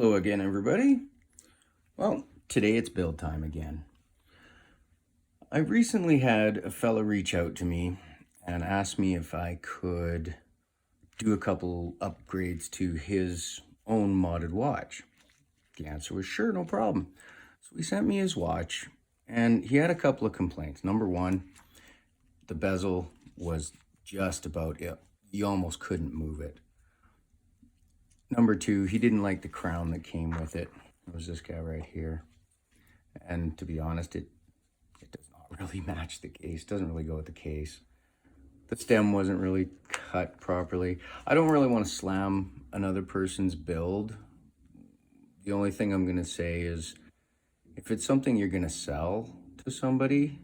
Hello again, everybody. Well, today it's build time again. I recently had a fella reach out to me and ask me if I could do a couple upgrades to his own modded watch. The answer was sure, no problem. So he sent me his watch, and he had a couple of complaints. Number one, the bezel was just about it. You almost couldn't move it. Number two, he didn't like the crown that came with it. It was this guy right here. And to be honest, it does not really match the case. It doesn't really go with the case. The stem wasn't really cut properly. I don't really want to slam another person's build. The only thing I'm going to say is if it's something you're going to sell to somebody,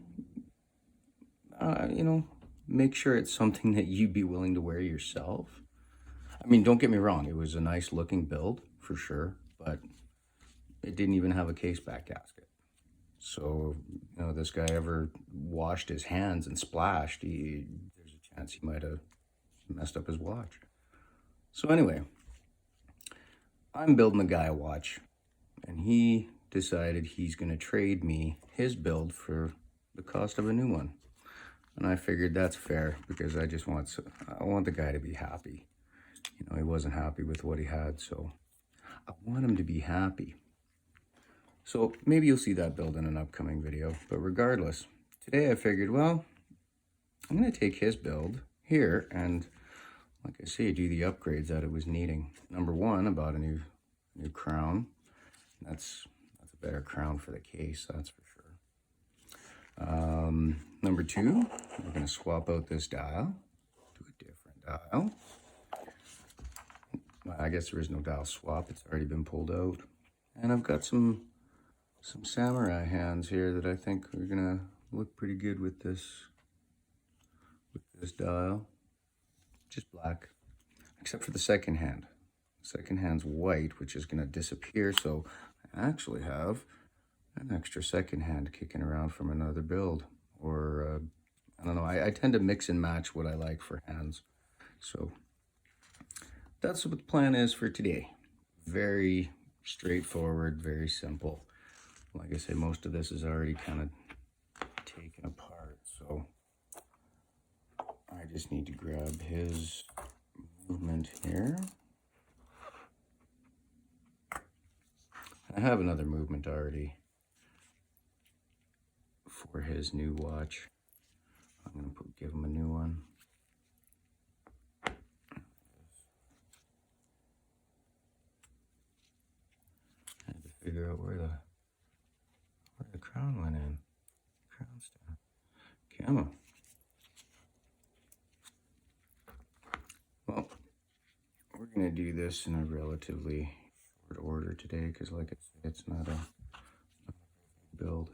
make sure it's something that you'd be willing to wear yourself. I mean, don't get me wrong. It was a nice looking build for sure, but it didn't even have a case back gasket. So, this guy ever washed his hands and splashed, there's a chance he might have messed up his watch. So anyway, I'm building the guy a watch, and he decided he's going to trade me his build for the cost of a new one. And I figured that's fair because I want the guy to be happy. He wasn't happy with what he had, so I want him to be happy. So maybe you'll see that build in an upcoming video, but regardless, today I figured, well, I'm going to take his build here and, like I say, do the upgrades that it was needing. Number one, I bought a new crown. That's a better crown for the case, that's for sure. Number two, we're going to swap out this dial to a different dial. Well, I guess there is no dial swap, it's already been pulled out. And I've got some samurai hands here that I think are gonna look pretty good with this dial. Just black, except for the second hand. The second hand's white, which is gonna disappear, so I actually have an extra second hand kicking around from another build. Or, I don't know, I tend to mix and match what I like for hands. So that's what the plan is for today. Very straightforward, very simple. Like I say, most of this is already kind of taken apart, so I just need to grab his movement here. I have another movement already for his new watch. I'm going to give him a new one. I had to figure out where the crown went in. Crown stem. Camo. Well, we're going to do this in a relatively short order today because, like I said, it's not a build.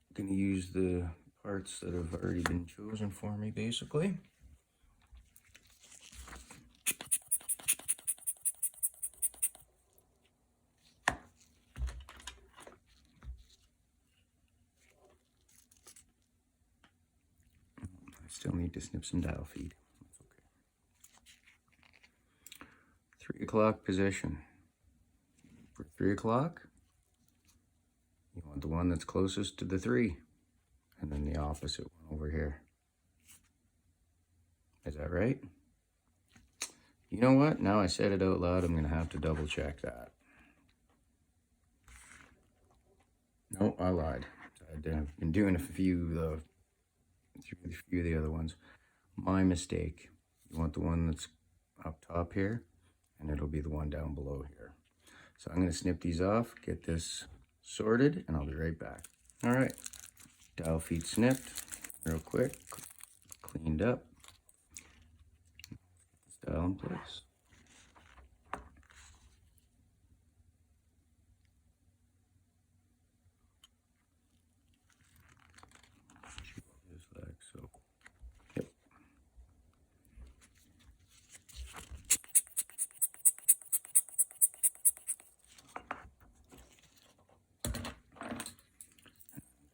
I'm going to use the parts that have already been chosen for me, basically. Still need to snip some dial feed. That's okay. 3 o'clock position. For 3 o'clock, you want the one that's closest to the 3, and then the opposite one over here. Is that right? You know what? Now I said it out loud, I'm going to have to double check that. No, I lied. I've been doing a few of the other ones. My mistake. You want the one that's up top here, and it'll be the one down below here. So I'm going to snip these off, get this sorted, and I'll be right back. All right, dial feet snipped real quick, cleaned up. Get this dial in place. Just like so. Yep.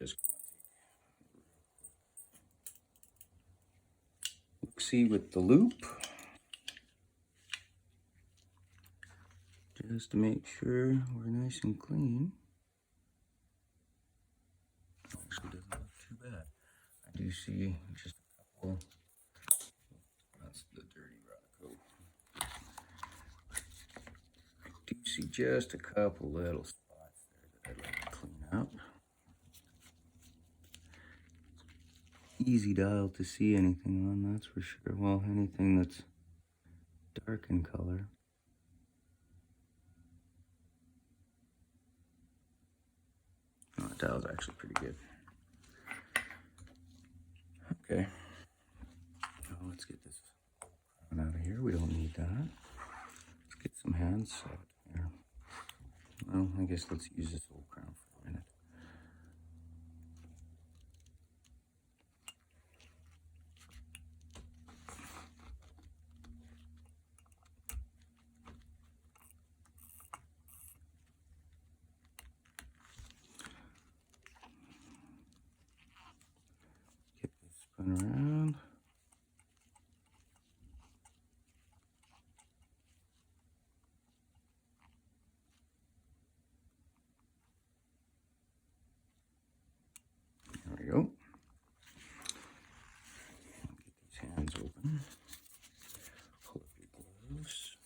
Just see with the loop. just to make sure we're nice and clean. Actually doesn't look too bad. I do see just a couple. That's the dirty rock coat. I do see just a couple little spots there that I'd like to clean up. Easy dial to see anything on, that's for sure. Well, anything that's dark in color. Oh, that dial's actually pretty good. Okay. Now let's get this crown out of here. We don't need that. Let's get some hands set here. Well, I guess let's use this old crown for a minute. Get this spun around. There we go. Get these hands open. Pull up your gloves.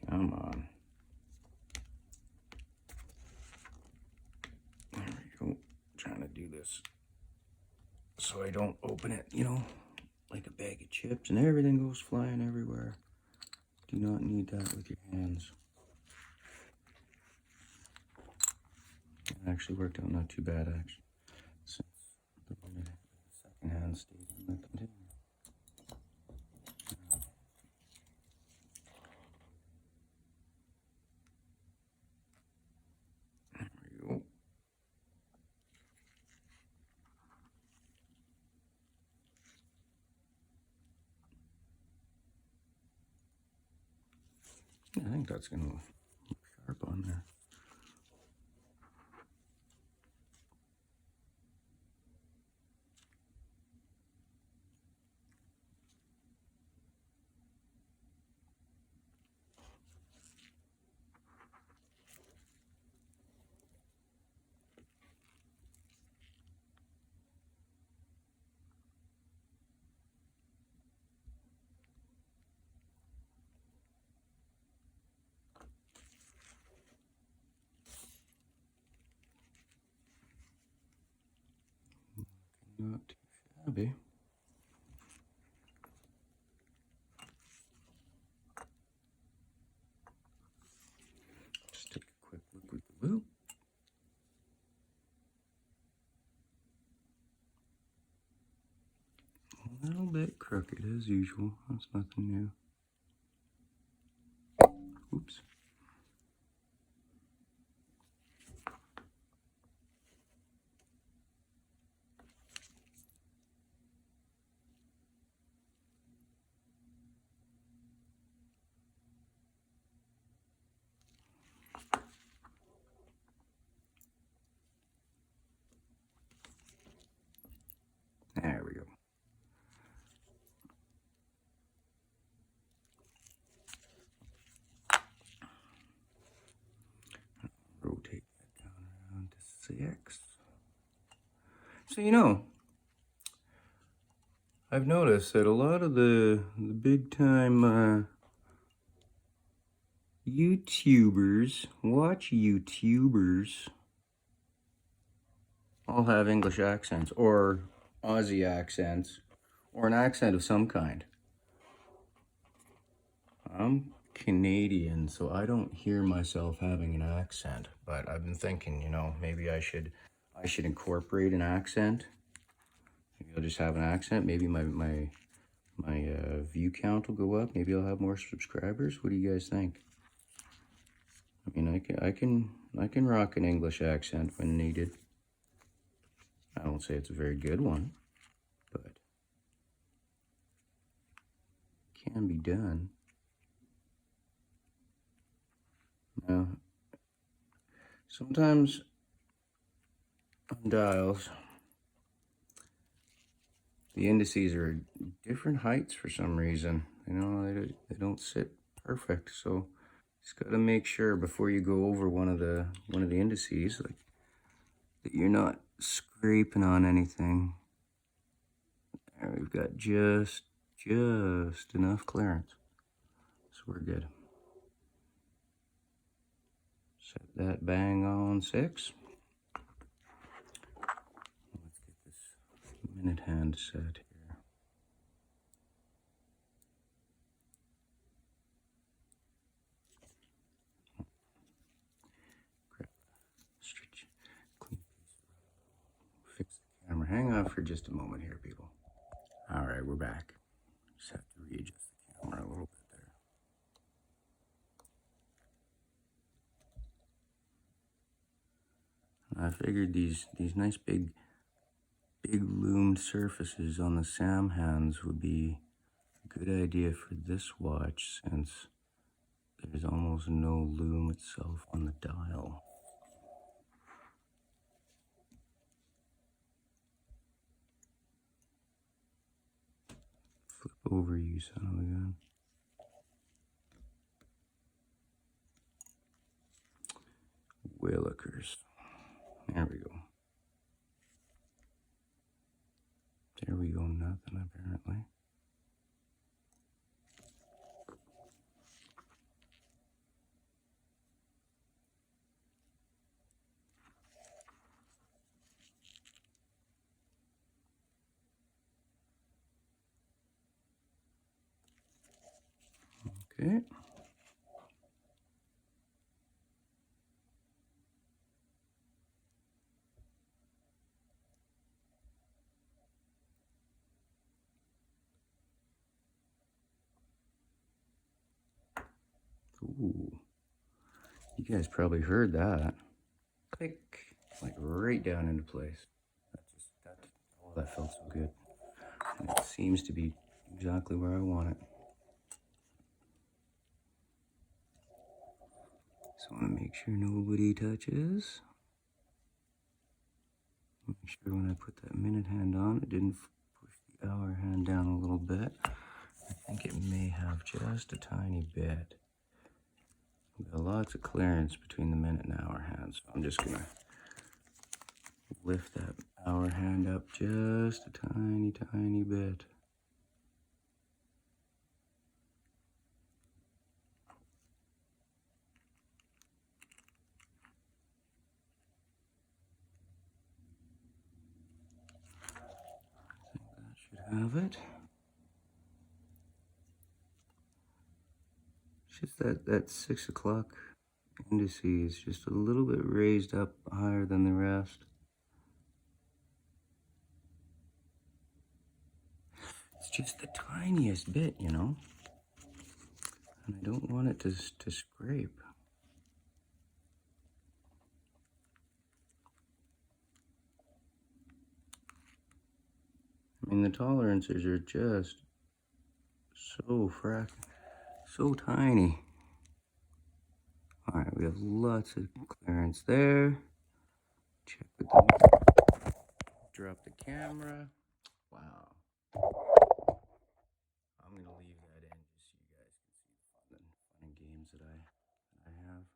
Come on. There we go. Trying to do this so I don't open it, you know, like a bag of chips and everything goes flying everywhere. Do not need that with your hands. It actually worked out not too bad, actually, since the second hand stayed in the container. There we go. I think that's going to look sharp on there. Not too shabby. Just take a quick look with the loop. A little bit crooked as usual. That's nothing new. Oops. There we go. Rotate that down around to 6. So, you know, I've noticed that a lot of the big time YouTubers, watch YouTubers, all have English accents or Aussie accents or an accent of some kind. I'm Canadian, so I don't hear myself having an accent, but I've been thinking, you know, maybe I should incorporate an accent. Maybe I'll just have an accent. Maybe my view count will go up. Maybe I'll have more subscribers. What do you guys think? I mean, I can rock an English accent when needed. I won't say it's a very good one, but it can be done. Now, Sometimes on dials, the indices are different heights for some reason. You know, they don't sit perfect. So just got to make sure before you go over one of the indices, like, that you're not scraping on anything. There, we've got just enough clearance, so we're good. Set that bang on 6. Let's get this minute hand set here. Grab a stretch, clean piece. Fix the camera. Hang on for just a moment here, people. All right, we're back. Just have to readjust the camera a little bit there. I figured these nice big loomed surfaces on the SAM hands would be a good idea for this watch, since there's almost no loom itself on the dial. Flip over, you son of a gun. Willikers. There we go. There we go, nothing apparently. Okay. Ooh. You guys probably heard that. Click. Like right down into place. Oh, that felt so good. And it seems to be exactly where I want it. So I want to make sure nobody touches. Make sure when I put that minute hand on, it didn't push the hour hand down a little bit. I think it may have just a tiny bit. We've got lots of clearance between the minute and hour hands. So I'm just gonna lift that hour hand up just a tiny bit. I think that should have it. It's just that 6 o'clock indices just a little bit raised up higher than the rest. It's just the tiniest bit, you know, and I don't want it to scrape. I mean, the tolerances are just so tiny. All right, we have lots of clearance there. Check with the, drop the camera. Wow. I'm gonna leave that in just so you guys can see the fun and games that I have.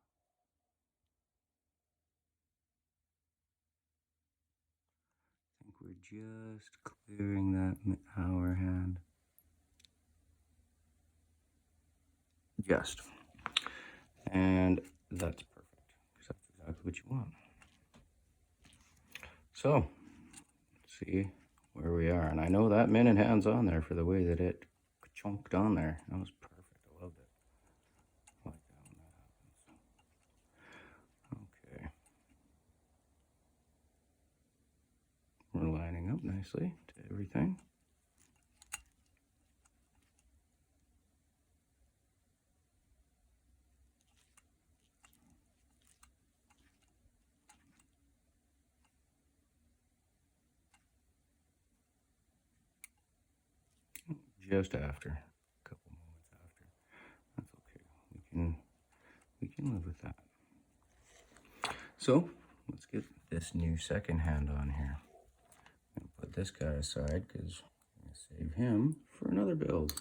I think we're just clearing that hour hand. Just. And that's perfect, because that's exactly what you want. So, let's see where we are. And I know that minute hand's on there for the way that it chunked on there. That was perfect. I loved it. I like that when that happens. Okay. We're lining up nicely to everything. Just after, a couple moments after. That's okay. We can live with that. So let's get this new second hand on here. And put this guy aside because I'm going to save him for another build.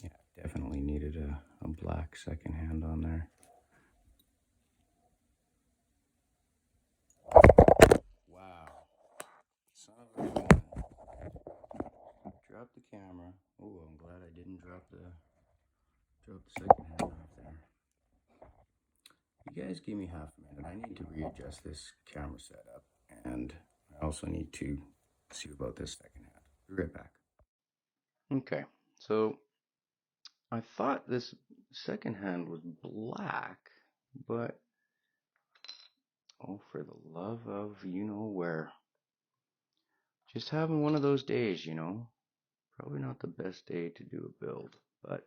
Yeah, definitely needed a black second hand on there. Wow. Son of a gun. Drop the camera. Oh, I'm glad I didn't drop the second hand off there. You guys give me half a minute. I need to readjust this camera setup, and I also need to see about this second hand. Be right back. Okay, so I thought this second hand was black, but oh, for the love of you know where. Just having one of those days, you know. Probably not the best day to do a build, but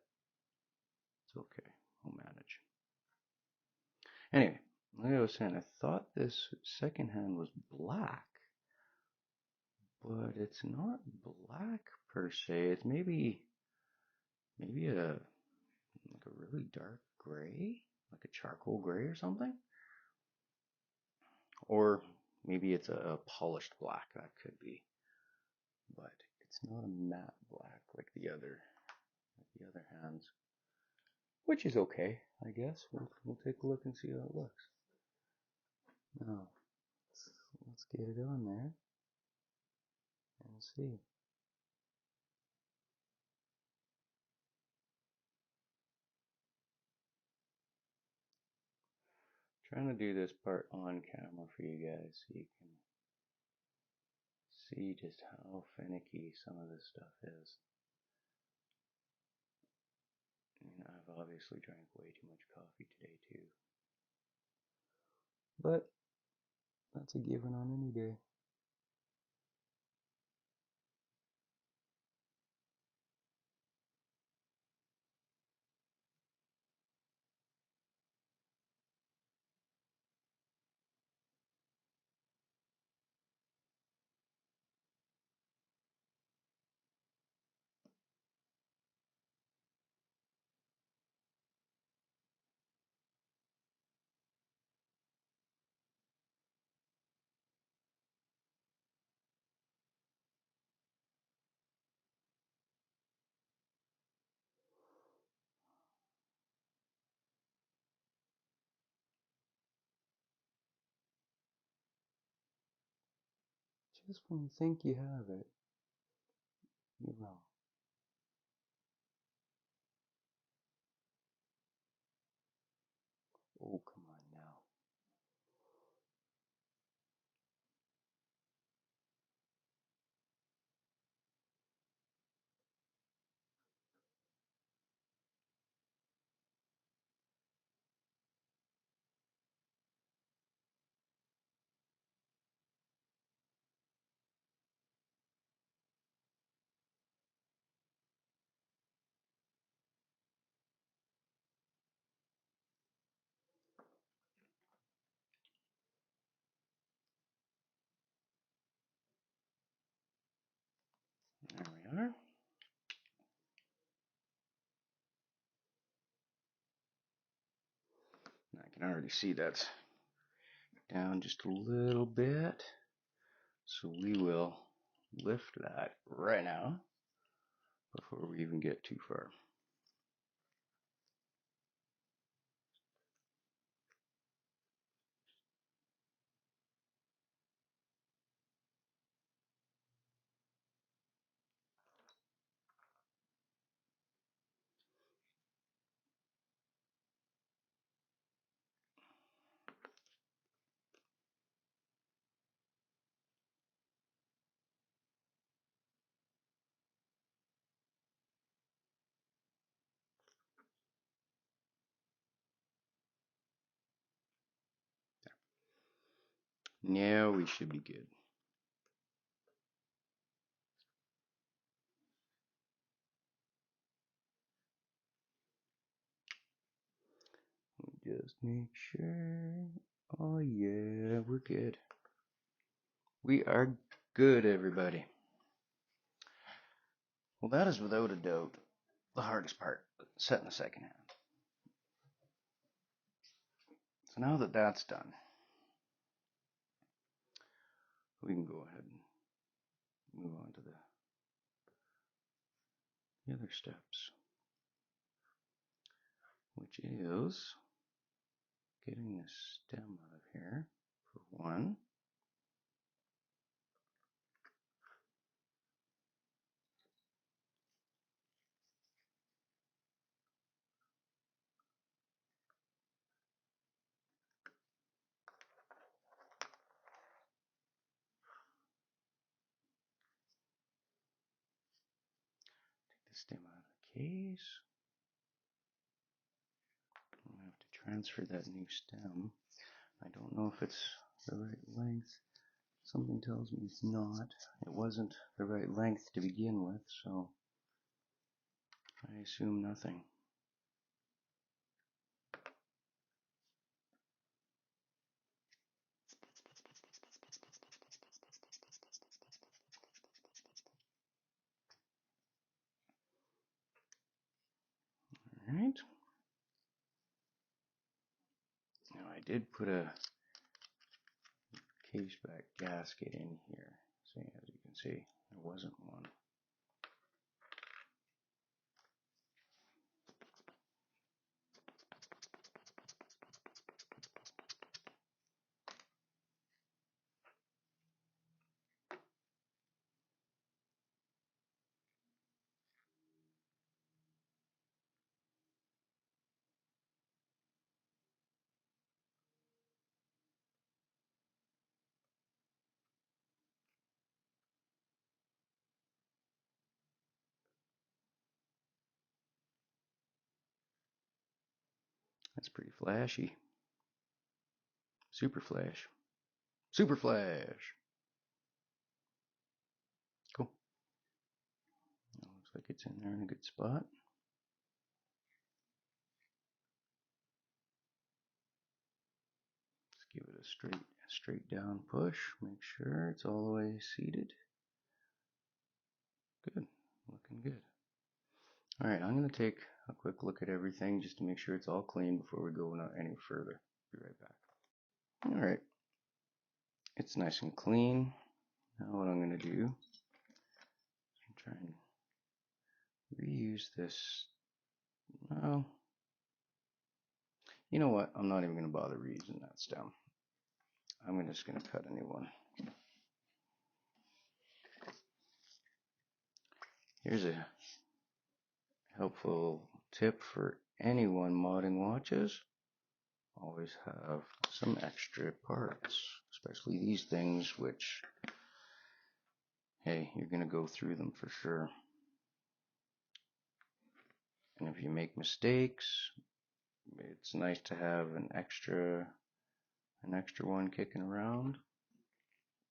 it's okay. We'll manage. Anyway, like I was saying, I thought this second hand was black, but it's not black per se. It's maybe a like a really dark gray, like a charcoal gray or something, or maybe it's a polished black. That could be, but it's not a matte black like the other hands, which is okay, I guess. We'll take a look and see how it looks. Now, let's get it on there and see. Trying to do this part on camera for you guys so you can see just how finicky some of this stuff is. And I've obviously drank way too much coffee today too. But that's a given on any day. Just when you think you have it, you're wrong. Oh, come on now. There we are. I can already see that's down just a little bit. So we will lift that right now before we even get too far. Yeah, we should be good. Just make sure. Oh yeah, we're good. We are good, everybody. Well, that is without a doubt the hardest part, setting the second hand. So now that that's done, we can go ahead and move on to the other steps, which is getting the stem out of here for one. Take the stem out of the case. I'm going to have to transfer that new stem. I don't know if it's the right length. Something tells me it's not. It wasn't the right length to begin with, so I assume nothing. Alright. Now I did put a case back gasket in here. So as you can see, there wasn't one. That's pretty flashy. Super flash. Super flash. Cool. Looks like it's in there in a good spot. Let's give it a straight down push. Make sure it's all the way seated. Good. Looking good. Alright, I'm going to take a quick look at everything just to make sure it's all clean before we go any further. Be right back. Alright, it's nice and clean. Now what I'm going to do is try and reuse this. Well, you know what? I'm not even going to bother reusing that stem. I'm just going to cut a new one. Here's a helpful tip for anyone modding watches. Always have some extra parts, especially these things, which, hey, you're going to go through them for sure. And if you make mistakes, it's nice to have an extra one kicking around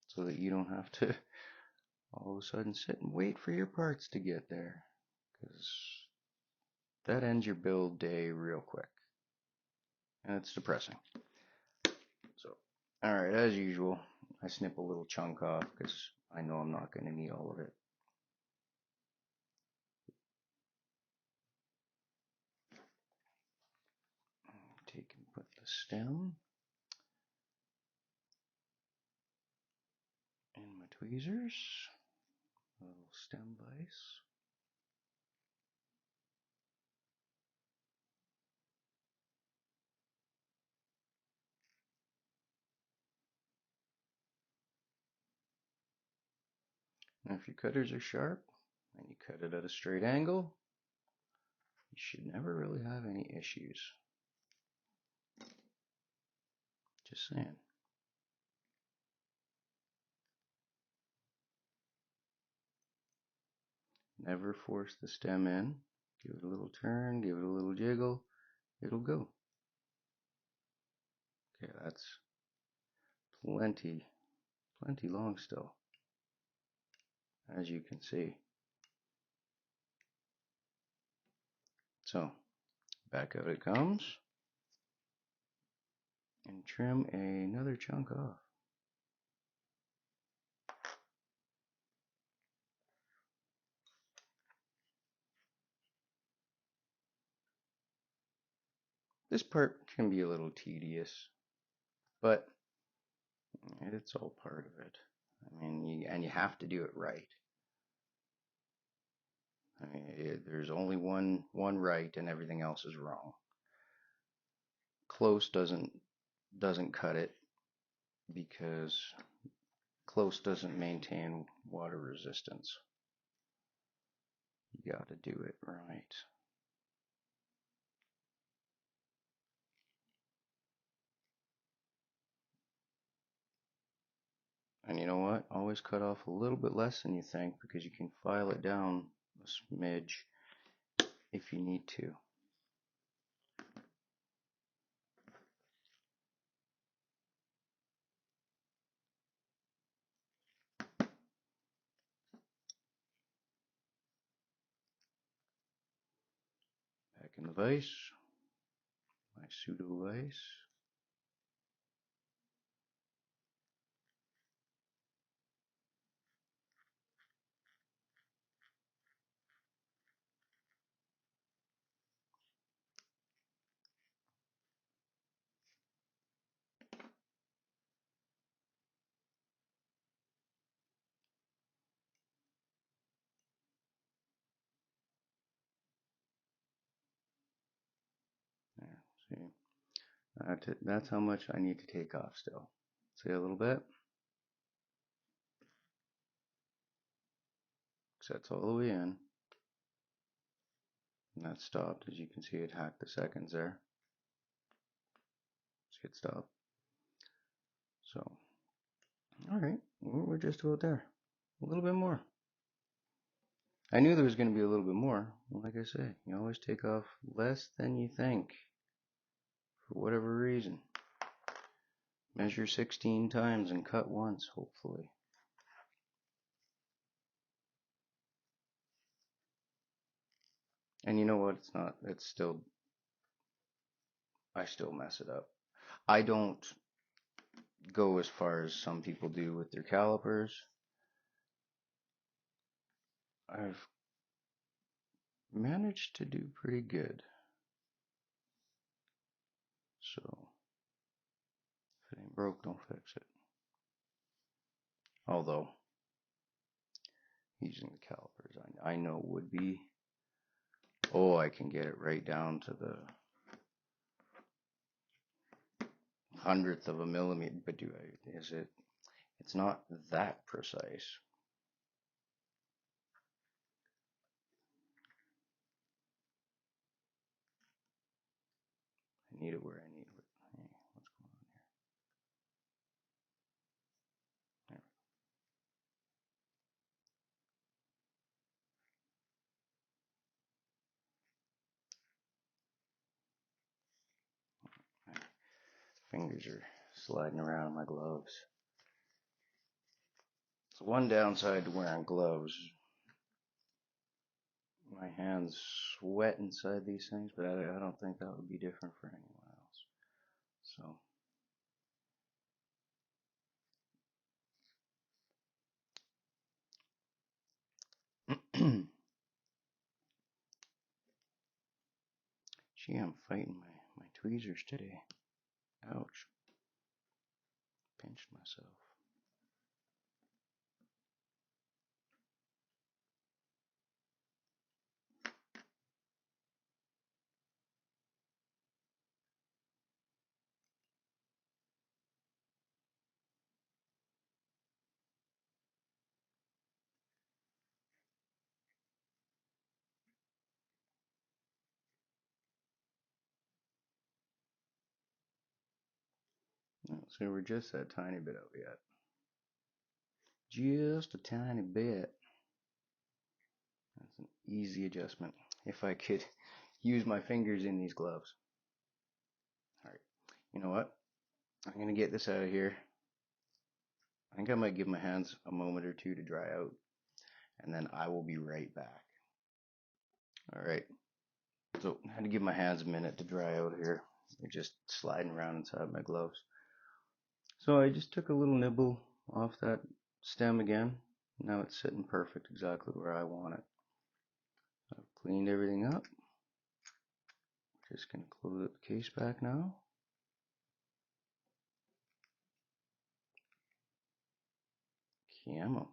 so that you don't have to all of a sudden sit and wait for your parts to get there, because that ends your build day real quick and it's depressing. So, alright, as usual, I snip a little chunk off because I know I'm not going to need all of it. Take and put the stem in my tweezers, a little stem vise. Now if your cutters are sharp and you cut it at a straight angle, you should never really have any issues. Just saying. Never force the stem in. Give it a little turn, give it a little jiggle, it'll go. Okay, that's plenty long still, as you can see. So back out it comes, and trim another chunk off. This part can be a little tedious, but it's all part of it. I mean, you have to do it right. I mean, there's only one right, and everything else is wrong. Close doesn't cut it, because close doesn't maintain water resistance. You got to do it right. And you know what? Always cut off a little bit less than you think, because you can file it down a smidge if you need to. Back in the vise, my pseudo vise. There, see? That's how much I need to take off still. See a little bit? Sets all the way in. And that stopped. As you can see, it hacked the seconds there. See it stop. So, alright, we're just about there. A little bit more. I knew there was going to be a little bit more. Like I say, you always take off less than you think, for whatever reason. Measure 16 times and cut once, hopefully. And you know what? I still mess it up. I don't go as far as some people do with their calipers. I've managed to do pretty good. So, if it ain't broke, don't fix it. Although, using the calipers, I know would be, I can get it right down to the 100th of a millimeter, but it's not that precise. I need it where I need it. Hey, what's going on here? There. Fingers are sliding around my gloves. So one downside to wearing gloves, my hands sweat inside these things, but I don't think that would be different for anyone else. So, gee, I'm fighting my tweezers today. Ouch. Pinched myself. So we're just that tiny bit out yet. Just a tiny bit. That's an easy adjustment. If I could use my fingers in these gloves. Alright, you know what? I'm going to get this out of here. I think I might give my hands a moment or two to dry out, and then I will be right back. All right. So I had to give my hands a minute to dry out here. They're just sliding around inside my gloves. So I just took a little nibble off that stem again. Now it's sitting perfect, exactly where I want it. I've cleaned everything up. Just gonna close the case back now. Camo.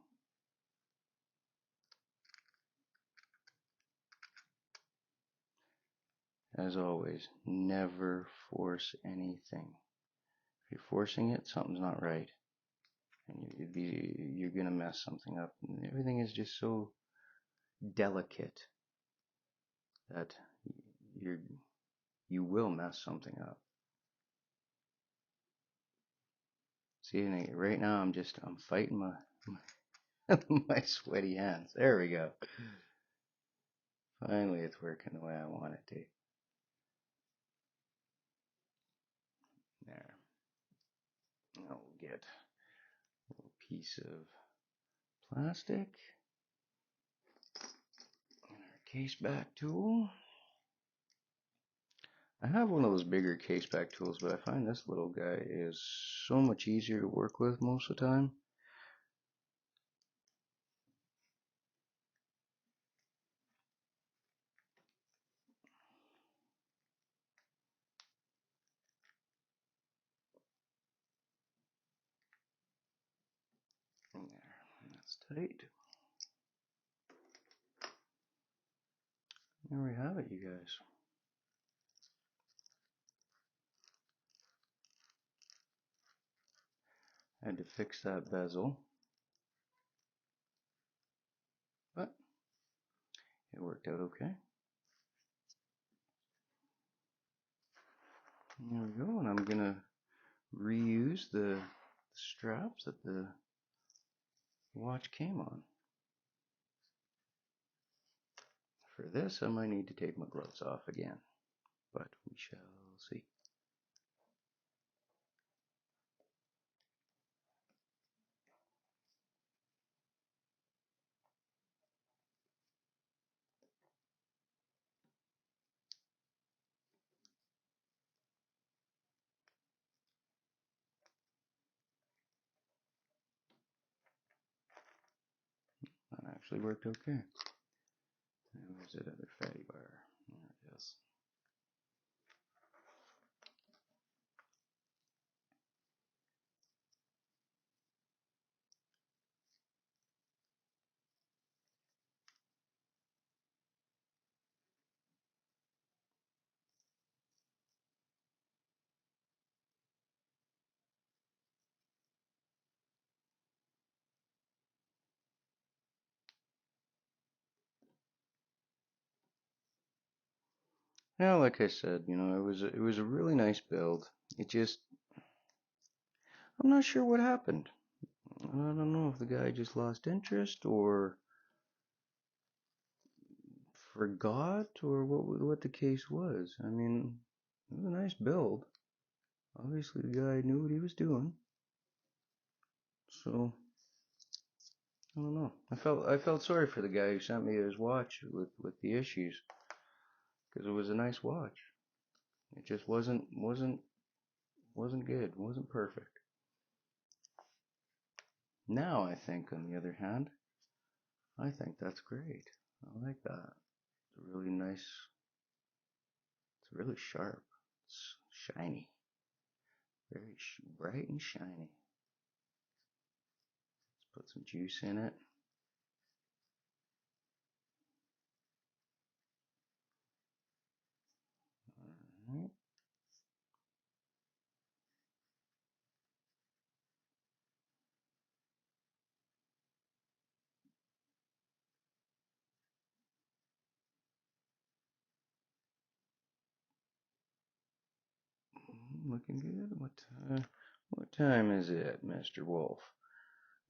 As always, never force anything. If you're forcing it, something's not right, and you're gonna mess something up. And everything is just so delicate that you will mess something up. See, right now I'm fighting my my sweaty hands. There we go. Finally, it's working the way I want it to. There. Now we'll get a little piece of plastic and our case back tool. I have one of those bigger case back tools, but I find this little guy is so much easier to work with most of the time. There, that's tight. There we have it, you guys. I had to fix that bezel, but it worked out okay. There we go, and I'm gonna reuse the straps that the watch came on. For this, I might need to take my gloves off again, but we shall see. That actually worked okay. Where's that other fatty bar? There it is. Yeah, like I said, it was a really nice build. It just, I'm not sure what happened. I don't know if the guy just lost interest or forgot or what the case was. I mean, it was a nice build. Obviously, the guy knew what he was doing. So I don't know. I felt sorry for the guy who sent me his watch with the issues because it was a nice watch. It just wasn't good. Wasn't perfect. Now I think, on the other hand, I think that's great. I like that. It's really nice. It's really sharp. It's shiny. Very bright and shiny. Let's put some juice in it. Alright. Looking good. What time is it, Mr. Wolf?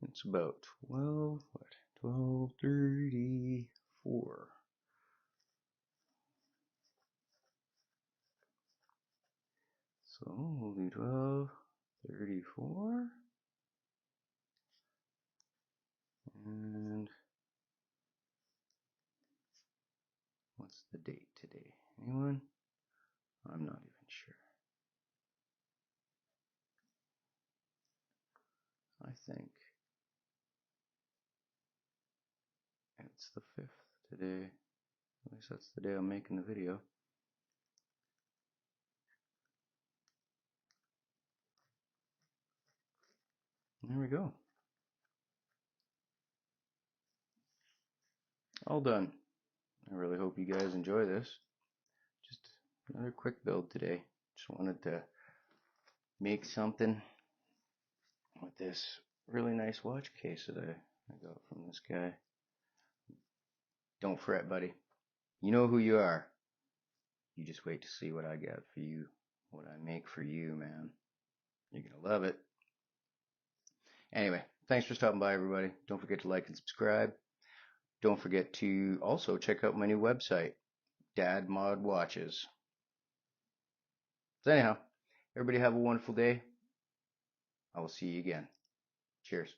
It's about 12:34. So we'll do 12:34. And what's the date today? Anyone? I'm not even sure. I think it's the 5th today. At least that's the day I'm making the video. There we go. All done. I really hope you guys enjoy this. Just another quick build today. Just wanted to make something with this really nice watch case that I got from this guy. Don't fret, buddy. You know who you are. You just wait to see what I got for you. What I make for you, man. You're going to love it. Anyway, thanks for stopping by, everybody. Don't forget to like and subscribe. Don't forget to also check out my new website, Dad Mod Watches. So anyhow, everybody have a wonderful day. I will see you again. Cheers.